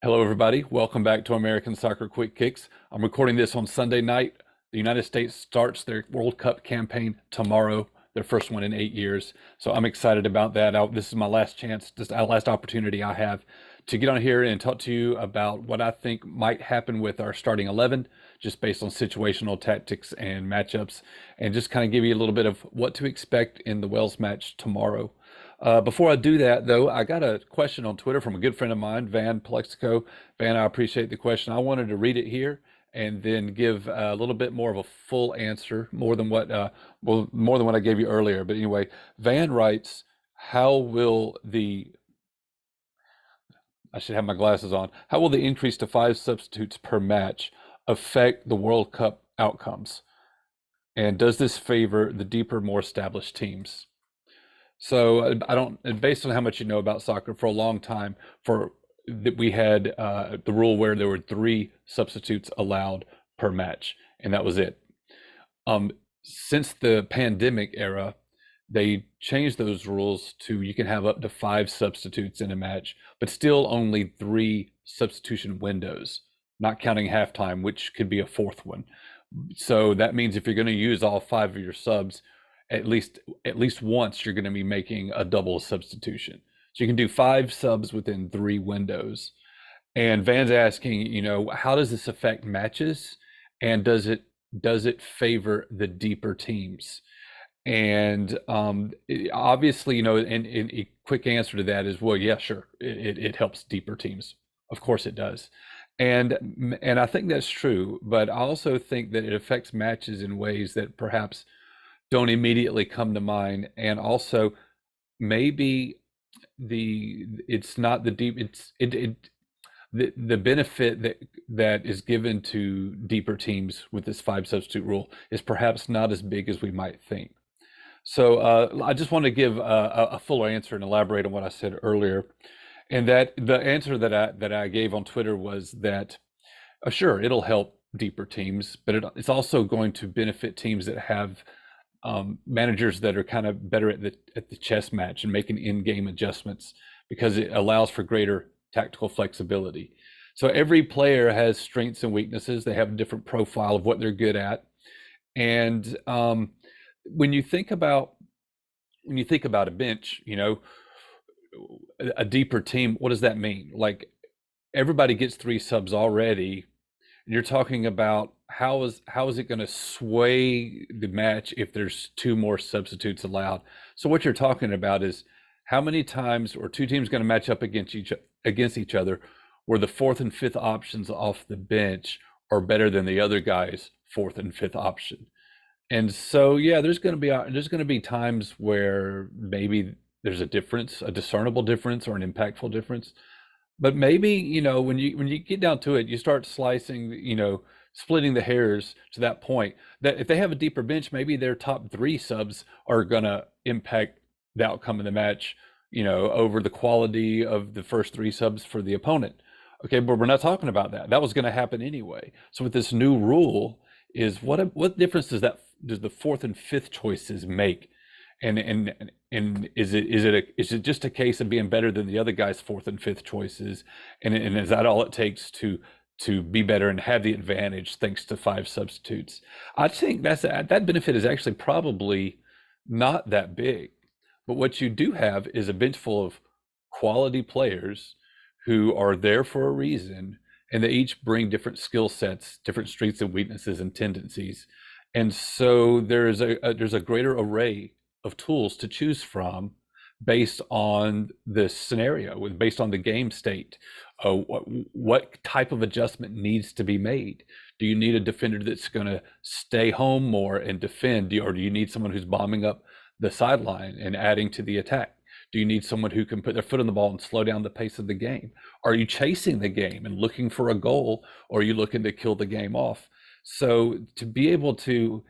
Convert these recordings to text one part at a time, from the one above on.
Hello, everybody. Welcome back to American Soccer Quick Kicks. I'm recording this on Sunday night. The United States starts their World Cup campaign tomorrow, their first one in 8 years. So I'm excited about that. This is my last chance, just our last opportunity I have to get on here and talk to you about what I think might happen with our starting 11, just based on situational tactics and matchups, and just kind of give you a little bit of what to expect in the Wales match tomorrow. Before I do that, though, I got a question on Twitter from a good friend of mine, Van Plexico. Van, I appreciate the question. I wanted to read it here and then give a little bit more of a full answer, more than what I gave you earlier. But anyway, Van writes, "How will the I should have my glasses on. How will the increase to 5 substitutes per match affect the World Cup outcomes? And does this favor the deeper, more established teams?" So I don't, and based on how much you know about soccer, for a long time, for that we had the rule where there were 3 substitutes allowed per match, and that was it. Um, since the pandemic era, they changed those rules to you can have up to 5 substitutes in a match, but still only 3 substitution windows, not counting halftime, which could be a fourth one. So that means if you're going to use all 5 of your subs, at least once you're going to be making a double substitution. So you can do 5 subs within 3 windows. And Van's asking, how does this affect matches, and does it favor the deeper teams? And obviously, and a quick answer to that is, well, yeah, sure, it helps deeper teams. Of course, it does. And I think that's true, but I also think that it affects matches in ways that perhaps don't immediately come to mind. And also, maybe it's not the deep it's it the benefit that is given to deeper teams with this 5 substitute rule is perhaps not as big as we might think. So I just want to give a fuller answer and elaborate on what I said earlier, and that the answer that I gave on Twitter was that sure, it'll help deeper teams, but it's also going to benefit teams that have managers that are kind of better at the chess match and making in-game adjustments, because it allows for greater tactical flexibility. So every player has strengths and weaknesses. They have a different profile of what they're good at, and when you think about a bench, a deeper team, what does that mean? Like, everybody gets 3 subs already. And you're talking about how is it going to sway the match if there's 2 more substitutes allowed? So what you're talking about is how many times are 2 teams going to match up against each other where the fourth and fifth options off the bench are better than the other guy's fourth and fifth option. And so, yeah, there's going to be times where maybe there's a difference, a discernible difference, or an impactful difference. But maybe, when you get down to it, you start slicing, splitting the hairs to that point that if they have a deeper bench, maybe their top 3 subs are gonna impact the outcome of the match, over the quality of the first 3 subs for the opponent. Okay, but we're not talking about that. That was going to happen anyway. So with this new rule, is what difference does the fourth and fifth choices make? And is it just a case of being better than the other guy's fourth and fifth choices? And is that all it takes to be better and have the advantage thanks to 5 substitutes? I think that benefit is actually probably not that big. But what you do have is a bench full of quality players who are there for a reason, and they each bring different skill sets, different strengths and weaknesses and tendencies. And so there's a greater array of tools to choose from based on this scenario, based on the game state. What type of adjustment needs to be made? Do you need a defender that's going to stay home more and defend, or do you need someone who's bombing up the sideline and adding to the attack? Do you need someone who can put their foot on the ball and slow down the pace of the game? Are you chasing the game and looking for a goal, or are you looking to kill the game off? So to be able to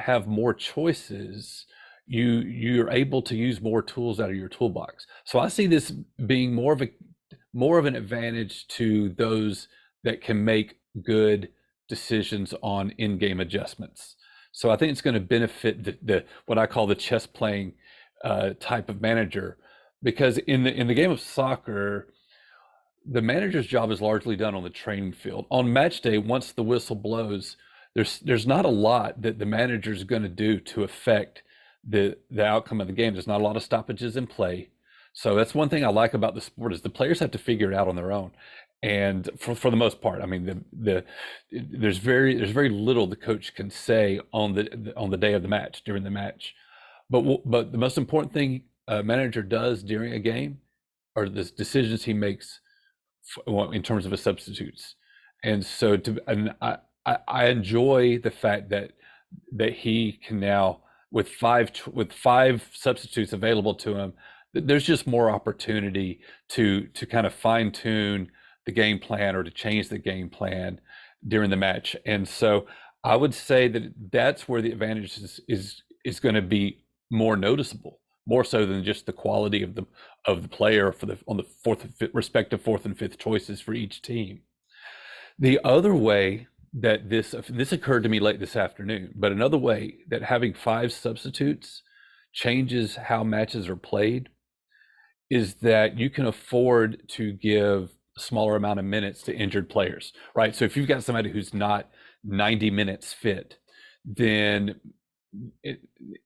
have more choices, you're able to use more tools out of your toolbox. So I see this being more of an advantage to those that can make good decisions on in-game adjustments. So I think it's going to benefit the what I call the chess playing type of manager, because in the game of soccer, the manager's job is largely done on the training field. On match day, once the whistle blows, there's not a lot that the manager is going to do to affect the outcome of the game. There's not a lot of stoppages in play. So that's one thing I like about the sport is the players have to figure it out on their own. And for the most part, I mean there's very little the coach can say on the day of the match during the match. But the most important thing a manager does during a game are the decisions he makes in terms of his substitutes. And so I enjoy the fact that he can now with five substitutes available to him, there's just more opportunity to kind of fine tune the game plan or to change the game plan during the match. And so I would say that that's where the advantage is going to be more noticeable, more so than just the quality of the player for the on the respective fourth and fifth choices for each team. The other way that this occurred to me late this afternoon, but another way that having five substitutes changes how matches are played is that you can afford to give a smaller amount of minutes to injured players, right? So if you've got somebody who's not 90 minutes fit, then it,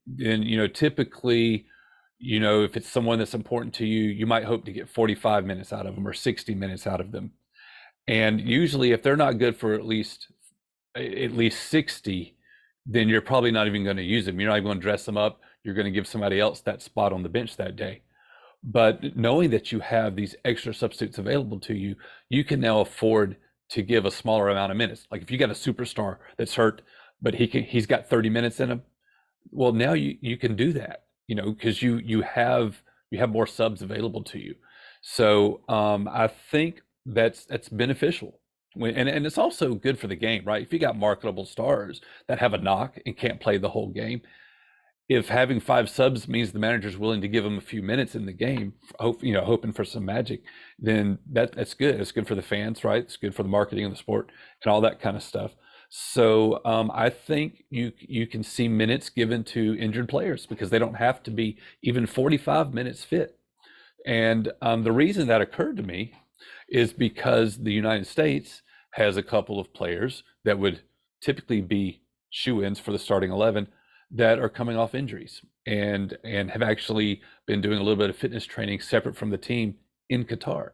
then typically, if it's someone that's important to you, you might hope to get 45 minutes out of them or 60 minutes out of them. And usually if they're not good for at least 60, then you're probably not even going to use them. You're not even going to dress them up. You're going to give somebody else that spot on the bench that day. But knowing that you have these extra substitutes available to you, you can now afford to give a smaller amount of minutes. Like if you got a superstar that's hurt, but he's got 30 minutes in him, well, now you can do that, because you have more subs available to you. So I think that's beneficial. And it's also good for the game, right? If you got marketable stars that have a knock and can't play the whole game, if having five subs means the manager's willing to give them a few minutes in the game, hoping for some magic, then that's good. It's good for the fans, right? It's good for the marketing of the sport and all that kind of stuff. So I think you can see minutes given to injured players because they don't have to be even 45 minutes fit. And the reason that occurred to me is because the United States has a couple of players that would typically be shoe-ins for the starting 11 that are coming off injuries and have actually been doing a little bit of fitness training separate from the team in Qatar.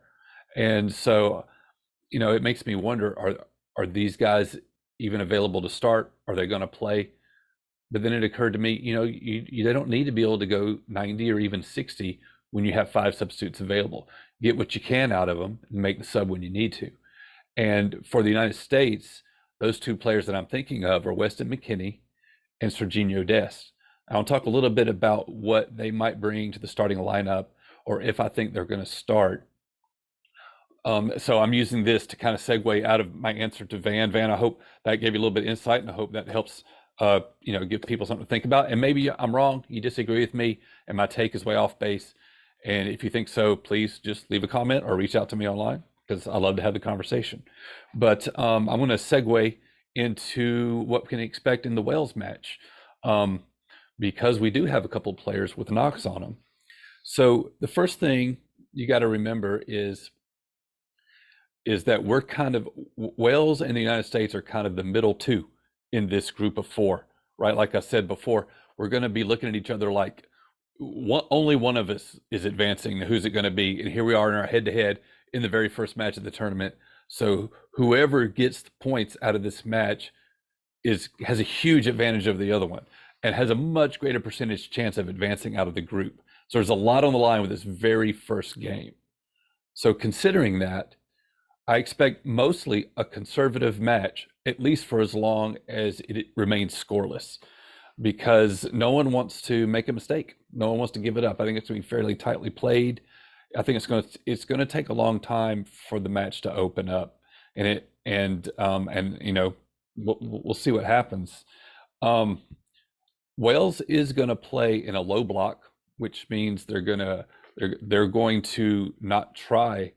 And so, it makes me wonder, are these guys even available to start? Are they going to play? But then it occurred to me, they don't need to be able to go 90 or even 60 when you have five substitutes available. Get what you can out of them and make the sub when you need to. And for the United States, those two players that I'm thinking of are Weston McKennie and Serginho Dest. I'll talk a little bit about what they might bring to the starting lineup or if I think they're going to start. So I'm using this to kind of segue out of my answer to Van. Van, I hope that gave you a little bit of insight, and I hope that helps give people something to think about. And maybe I'm wrong, you disagree with me, and my take is way off base. And if you think so, please just leave a comment or reach out to me online because I love to have the conversation. But I'm going to segue into what we can expect in the Wales match because we do have a couple of players with knocks on them. So the first thing you got to remember is that we're kind of Wales and the United States are kind of the middle two in this group of four, right? Like I said before, we're going to be looking at each other like only one of us is advancing. Who's it going to be? And here we are in our head-to-head in the very first match of the tournament. So whoever gets the points out of this match has a huge advantage over the other one and has a much greater percentage chance of advancing out of the group. So there's a lot on the line with this very first game. So considering that, I expect mostly a conservative match, at least for as long as it remains scoreless, because no one wants to make a mistake. No one wants to give it up. I think it's going to be fairly tightly played. I think it's going to take a long time for the match to open up, and we'll see what happens. Wales is going to play in a low block, which means they're going to not try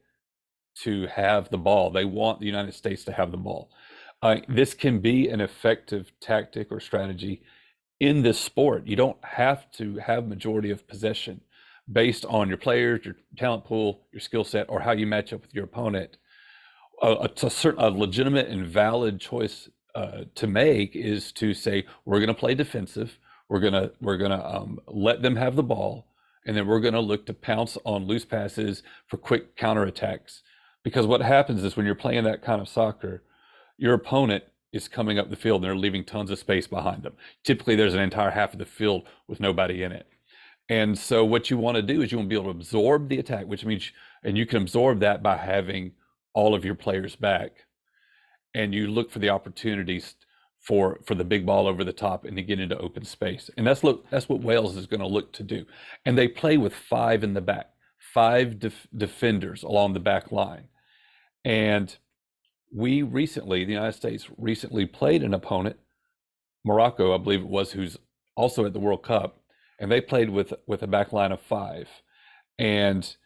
to have the ball. They want the United States to have the ball. This can be an effective tactic or strategy in this sport. You don't have to have majority of possession, based on your players, your talent pool, your skill set, or how you match up with your opponent. A legitimate and valid choice to make is to say we're going to play defensive. We're gonna let them have the ball, and then we're going to look to pounce on loose passes for quick counterattacks. Because what happens is when you're playing that kind of soccer, your opponent is coming up the field and they're leaving tons of space behind them. Typically, there's an entire half of the field with nobody in it. And so what you want to do is you want to be able to absorb the attack, which means, and you can absorb that by having all of your players back, and you look for the opportunities for the big ball over the top and to get into open space. And that's what Wales is going to look to do. And they play with five in the back, five defenders along the back line. And the United States recently played an opponent, Morocco, I believe it was, who's also at the World Cup, and they played with a back line of five. And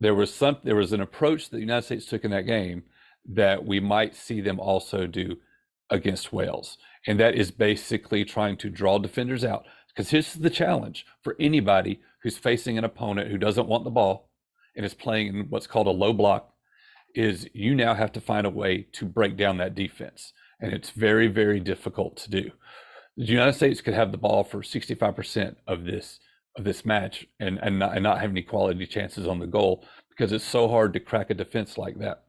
there was an approach that the United States took in that game that we might see them also do against Wales. And that is basically trying to draw defenders out. Because this is the challenge for anybody who's facing an opponent who doesn't want the ball and is playing in what's called a low block, is you now have to find a way to break down that defense. And it's very, very difficult to do. The United States could have the ball for 65% of this match and not have any quality chances on the goal, because it's so hard to crack a defense like that.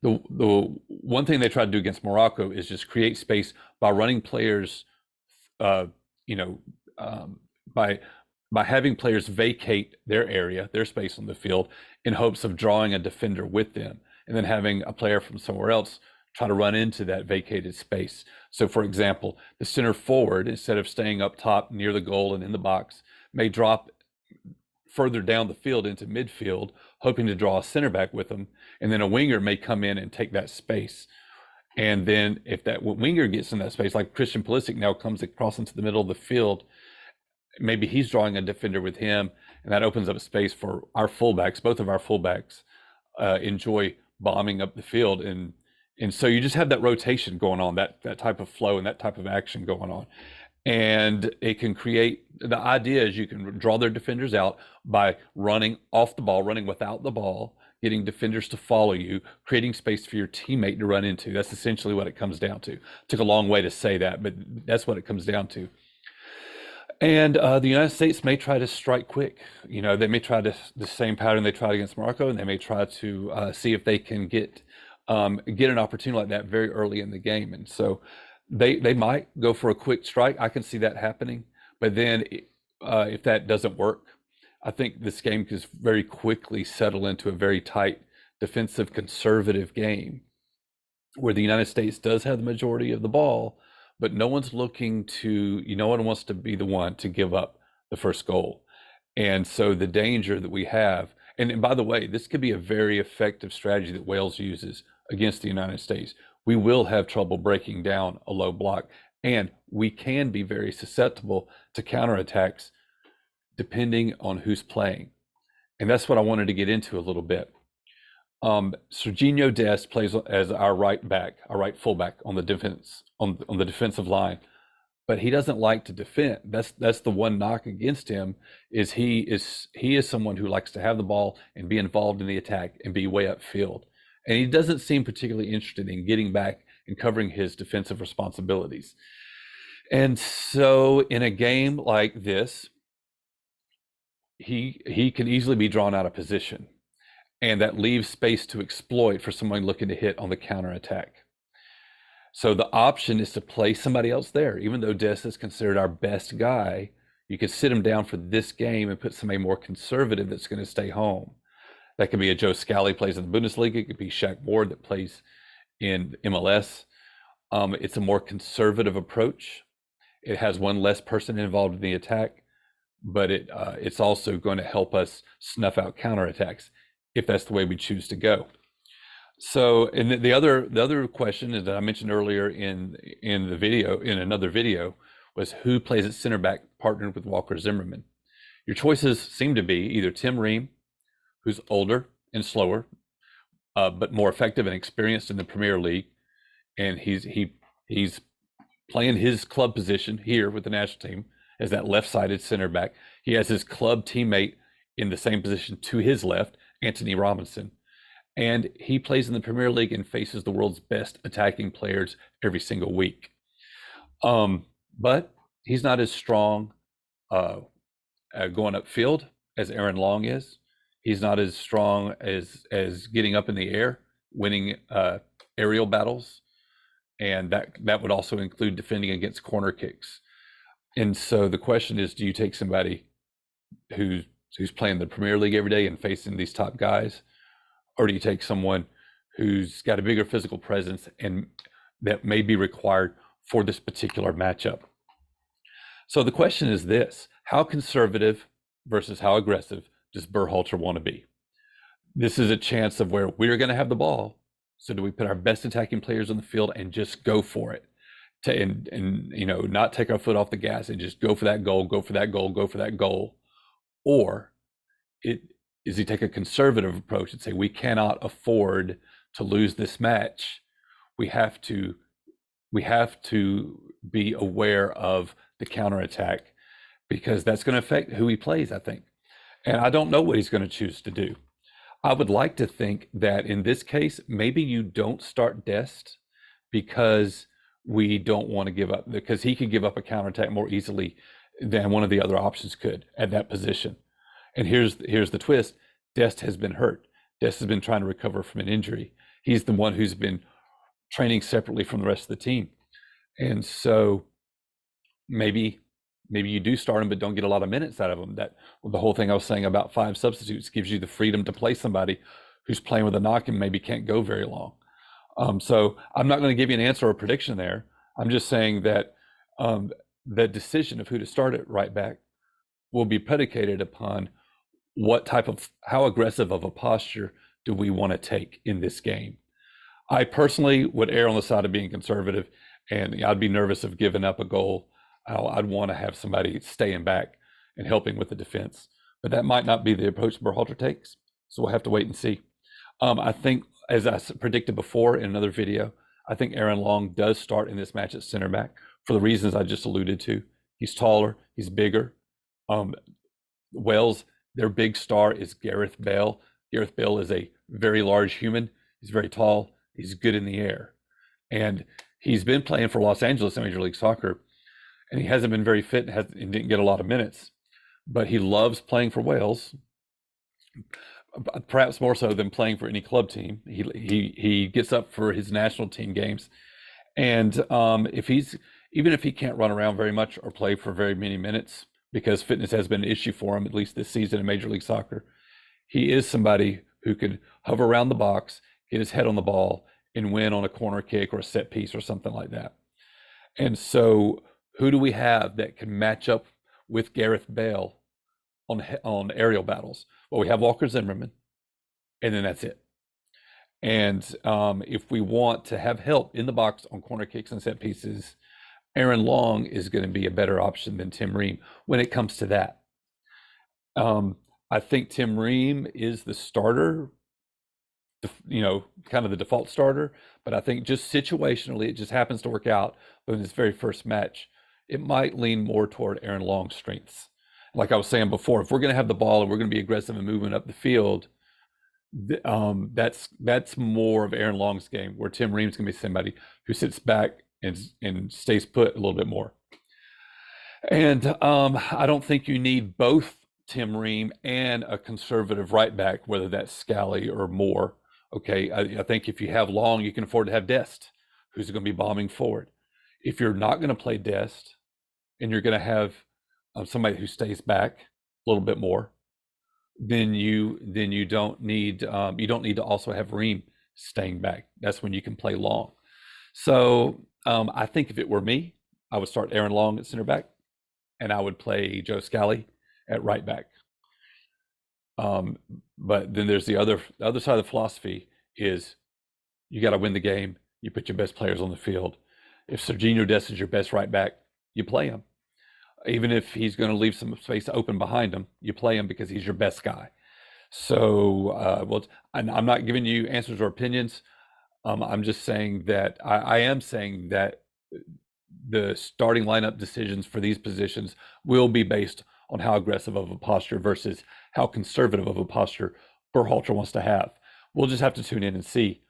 The one thing they try to do against Morocco is just create space by running players, you know, by having players vacate their area, their space on the field, in hopes of drawing a defender with them, and then having a player from somewhere else try to run into that vacated space. So, for example, the center forward, instead of staying up top near the goal and in the box, may drop further down the field into midfield, hoping to draw a center back with them, and then a winger may come in and take that space. And then if that winger gets in that space, like Christian Pulisic now comes across into the middle of the field, maybe he's drawing a defender with him, and that opens up a space for our fullbacks. Both of our fullbacks enjoy bombing up the field, and so you just have that rotation going on, that type of flow and that type of action going on. And it can create, the idea is you can draw their defenders out by running off the ball, running without the ball, getting defenders to follow you, creating space for your teammate to run into. That's essentially what it comes down to. Took a long way to say that, but that's what it comes down to. And the United States may try to strike quick. You know, they may try the same pattern they tried against Morocco, and they may try to see if they can get an opportunity like that very early in the game. And so they might go for a quick strike. I can see that happening. But then if that doesn't work, I think this game could very quickly settle into a very tight defensive conservative game where the United States does have the majority of the ball, but no one's looking to, no one wants to be the one to give up the first goal. And so the danger that we have, and by the way, this could be a very effective strategy that Wales uses against the United States. We will have trouble breaking down a low block, and we can be very susceptible to counterattacks depending on who's playing. And that's what I wanted to get into a little bit. Serginho Dest plays as our right fullback on the defensive line, but he doesn't like to defend. That's the one knock against him, is he is someone who likes to have the ball and be involved in the attack and be way upfield. And he doesn't seem particularly interested in getting back and covering his defensive responsibilities. And so in a game like this, he can easily be drawn out of position, and that leaves space to exploit for someone looking to hit on the counterattack. So the option is to play somebody else there. Even though Dest is considered our best guy, you could sit him down for this game and put somebody more conservative that's going to stay home. That could be a Joe Scally, plays in the Bundesliga. It could be Shaq Ward that plays in MLS. It's a more conservative approach. It has one less person involved in the attack, but it's also going to help us snuff out counterattacks if that's the way we choose to go. So, and the other question is that I mentioned earlier in another video, was who plays at center back partnered with Walker Zimmerman. Your choices seem to be either Tim Ream, who's older and slower, but more effective and experienced in the Premier League, and he's playing his club position here with the national team as that left-sided center back. He has his club teammate in the same position to his left, Anthony Robinson. And he plays in the Premier League and faces the world's best attacking players every single week. But he's not as strong uh, going upfield as Aaron Long is. He's not as strong as getting up in the air, winning aerial battles, and that would also include defending against corner kicks. And so the question is, do you take somebody who's playing the Premier League every day and facing these top guys, or do you take someone who's got a bigger physical presence and that may be required for this particular matchup? So the question is this: how conservative versus how aggressive does Berhalter want to be? This is a chance of where we're going to have the ball. So do we put our best attacking players on the field and just go for it? And not take our foot off the gas and just go for that goal, go for that goal, go for that goal? Or does he take a conservative approach and say, we cannot afford to lose this match? We have to be aware of the counterattack, because that's going to affect who he plays, I think. And I don't know what he's going to choose to do. I would like to think that in this case, maybe you don't start Dest because we don't want to give up, because he could give up a counterattack more easily than one of the other options could at that position. And here's the twist: Dest has been hurt. Dest has been trying to recover from an injury. He's the one who's been training separately from the rest of the team. And so maybe you do start him, but don't get a lot of minutes out of him. That the whole thing I was saying about 5 substitutes gives you the freedom to play somebody who's playing with a knock and maybe can't go very long. So I'm not going to give you an answer or a prediction there. I'm just saying that the decision of who to start at right back will be predicated upon how aggressive of a posture do we want to take in this game. I personally would err on the side of being conservative, and I'd be nervous of giving up a goal. I'd want to have somebody staying back and helping with the defense. But that might not be the approach Berhalter takes, so we'll have to wait and see. I think, as I predicted before in another video, I think Aaron Long does start in this match at center back for the reasons I just alluded to. He's taller, he's bigger. Wales, their big star is Gareth Bale. Gareth Bale is a very large human. He's very tall. He's good in the air. And he's been playing for Los Angeles in Major League Soccer, and he hasn't been very fit and didn't get a lot of minutes. But he loves playing for Wales, perhaps more so than playing for any club team. He gets up for his national team games. And even if he can't run around very much or play for very many minutes, because fitness has been an issue for him, at least this season in Major League Soccer, he is somebody who could hover around the box, get his head on the ball, and win on a corner kick or a set piece or something like that. And so who do we have that can match up with Gareth Bale on aerial battles? Well, we have Walker Zimmerman, and then that's it. And if we want to have help in the box on corner kicks and set pieces, Aaron Long is going to be a better option than Tim Ream when it comes to that. I think Tim Ream is the starter, kind of the default starter, but I think just situationally, it just happens to work out. But in this very first match, it might lean more toward Aaron Long's strengths. Like I was saying before, if we're going to have the ball and we're going to be aggressive and moving up the field, that's more of Aaron Long's game, where Tim Ream's going to be somebody who sits back and stays put a little bit more. And I don't think you need both Tim Ream and a conservative right back, whether that's Scally or Moore. Okay, I think if you have Long, you can afford to have Dest, who's going to be bombing forward. If you're not going to play Dest and you're going to have somebody who stays back a little bit more, then you don't need to also have Ream staying back. That's when you can play Long. So I think if it were me, I would start Aaron Long at center back, and I would play Joe Scally at right back. But then there's the other side of the philosophy is you got to win the game. You put your best players on the field. If Serginho Dest is your best right back, you play him. Even if he's going to leave some space open behind him, you play him because he's your best guy. So, I'm not giving you answers or opinions. I'm just saying that I am saying that the starting lineup decisions for these positions will be based on how aggressive of a posture versus how conservative of a posture Berhalter wants to have. We'll just have to tune in and see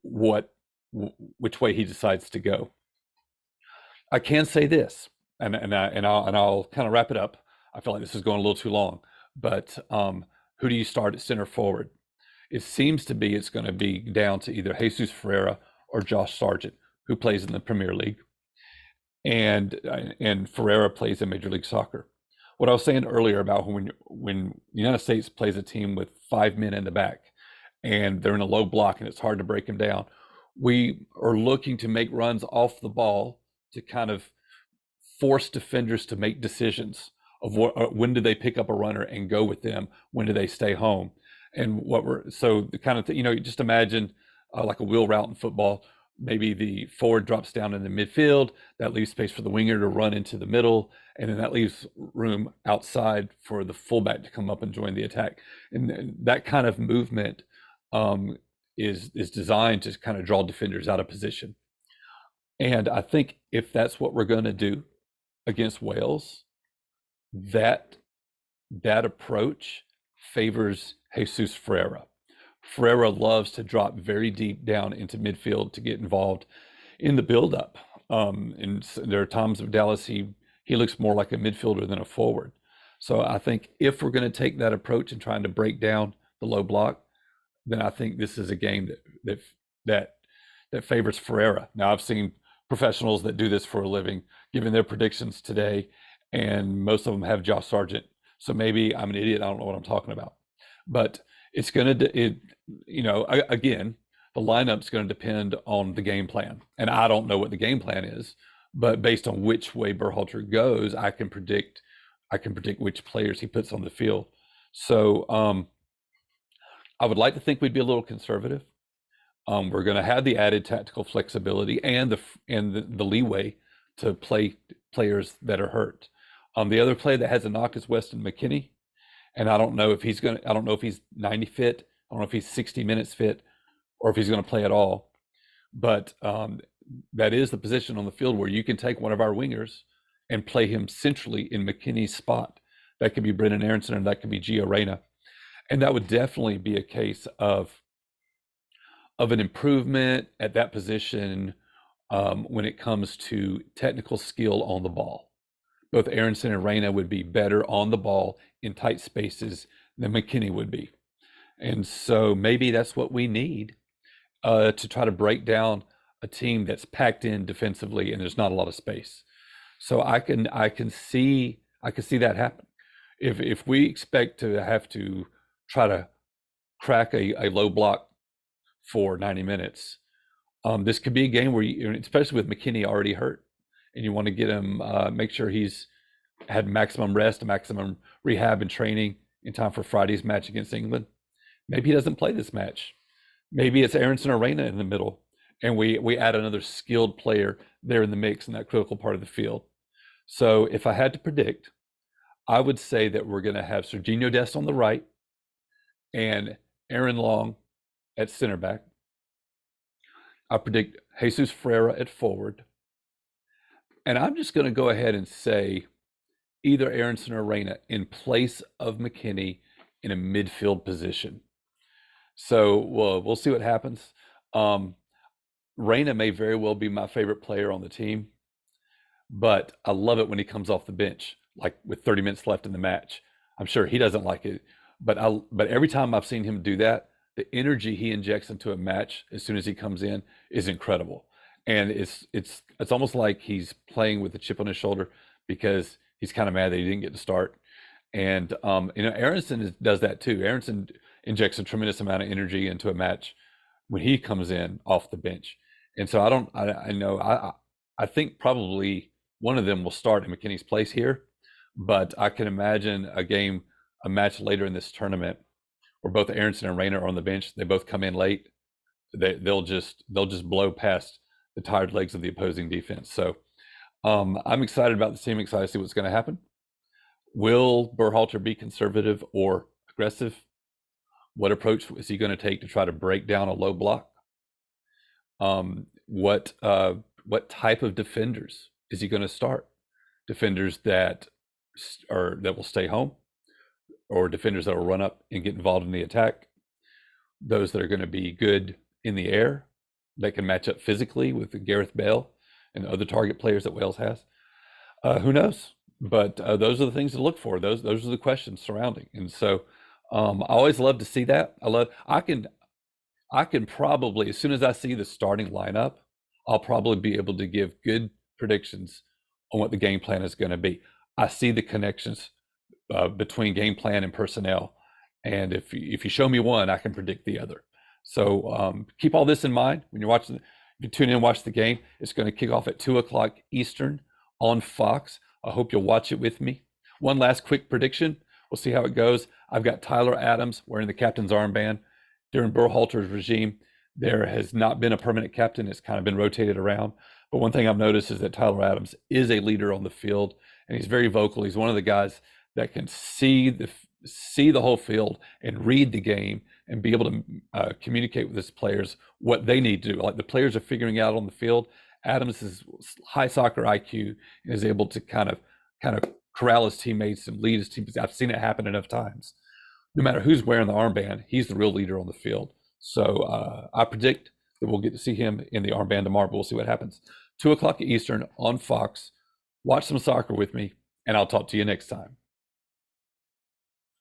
what which way he decides to go. I can say this, and I'll kind of wrap it up. I feel like this is going a little too long, but who do you start at center forward? It seems to be it's going to be down to either Jesus Ferreira or Josh Sargent, who plays in the Premier League, and Ferreira plays in Major League Soccer. What I was saying earlier about when the United States plays a team with 5 men in the back, and they're in a low block and it's hard to break them down, we are looking to make runs off the ball to kind of force defenders to make decisions of when do they pick up a runner and go with them, when do they stay home, and what we're so the kind of just imagine like a wheel route in football. Maybe the forward drops down in the midfield, that leaves space for the winger to run into the middle, and then that leaves room outside for the fullback to come up and join the attack. And that kind of movement is designed to kind of draw defenders out of position. And I think if that's what we're going to do against Wales, that approach favors Jesus Ferreira. Ferreira loves to drop very deep down into midfield to get involved in the buildup. And there are times of Dallas he looks more like a midfielder than a forward. So I think if we're going to take that approach and trying to break down the low block, then I think this is a game that that favors Ferreira. Now I've seen professionals that do this for a living giving their predictions today, and most of them have Josh Sargent. So maybe I'm an idiot. I don't know what I'm talking about. But it's going to, again, the lineup's going to depend on the game plan. And I don't know what the game plan is, but based on which way Berhalter goes, I can predict which players he puts on the field. So I would like to think we'd be a little conservative. We're going to have the added tactical flexibility and the leeway to play players that are hurt. The other player that has a knock is Weston McKennie, and I don't know if he's 90 fit. I don't know if he's 60 minutes fit, or if he's going to play at all. But that is the position on the field where you can take one of our wingers and play him centrally in McKennie's spot. That could be Brendan Aronson, and that could be Gio Reyna, and that would definitely be a case of an improvement at that position when it comes to technical skill on the ball. Both Aronson and Reyna would be better on the ball in tight spaces than McKennie would be. And so maybe that's what we need to try to break down a team that's packed in defensively and there's not a lot of space. So I can see that happen. If we expect to have to try to crack a low block for 90 minutes, this could be a game where especially with McKennie already hurt, and you want to get him, make sure he's had maximum rest, maximum rehab and training in time for Friday's match against England. Maybe he doesn't play this match. Maybe it's Aronson or Reyna in the middle, and we add another skilled player there in the mix in that critical part of the field. So if I had to predict, I would say that we're going to have Serginho Dest on the right and Aaron Long at center back. I predict Jesus Ferreira at forward. And I'm just going to go ahead and say either Aronson or Reyna in place of McKennie in a midfield position. So we'll see what happens. Reyna may very well be my favorite player on the team, but I love it when he comes off the bench, like with 30 minutes left in the match. I'm sure he doesn't like it, but every time I've seen him do that, the energy he injects into a match as soon as he comes in is incredible. And it's almost like he's playing with a chip on his shoulder because he's kind of mad that he didn't get to start. And Aronson does that too. Aronson injects a tremendous amount of energy into a match when he comes in off the bench. And so I think probably one of them will start in McKennie's place here, but I can imagine a match later in this tournament where both Aronson and Reyna are on the bench. They both come in late. They'll just blow past the tired legs of the opposing defense. So I'm excited about the team. Excited to see what's going to happen. Will Berhalter be conservative or aggressive? What approach is he going to take to try to break down a low block? What what type of defenders is he going to start? Defenders that will stay home, or defenders that will run up and get involved in the attack? Those that are going to be good in the air, that can match up physically with Gareth Bale and other target players that Wales has. Who knows? But those are the things to look for. Those are the questions surrounding. And so I always love to see that. I can probably, as soon as I see the starting lineup, I'll probably be able to give good predictions on what the game plan is going to be. I see the connections between game plan and personnel, and if you show me one, I can predict the other. So keep all this in mind when you're watching. If you tune in and watch the game, it's going to kick off at 2 o'clock Eastern on Fox. I hope you'll watch it with me. One last quick prediction. We'll see how it goes. I've got Tyler Adams wearing the captain's armband. During Berhalter's regime, there has not been a permanent captain. It's kind of been rotated around. But one thing I've noticed is that Tyler Adams is a leader on the field, and he's very vocal. He's one of the guys that can see the whole field and read the game and be able to communicate with his players what they need to do. Like the players are figuring out on the field, Adams is high soccer IQ and is able to kind of corral his teammates and lead his teams. I've seen it happen enough times. No matter who's wearing the armband, he's the real leader on the field. So I predict that we'll get to see him in the armband tomorrow, but we'll see what happens. 2 o'clock Eastern on Fox. Watch some soccer with me, and I'll talk to you next time.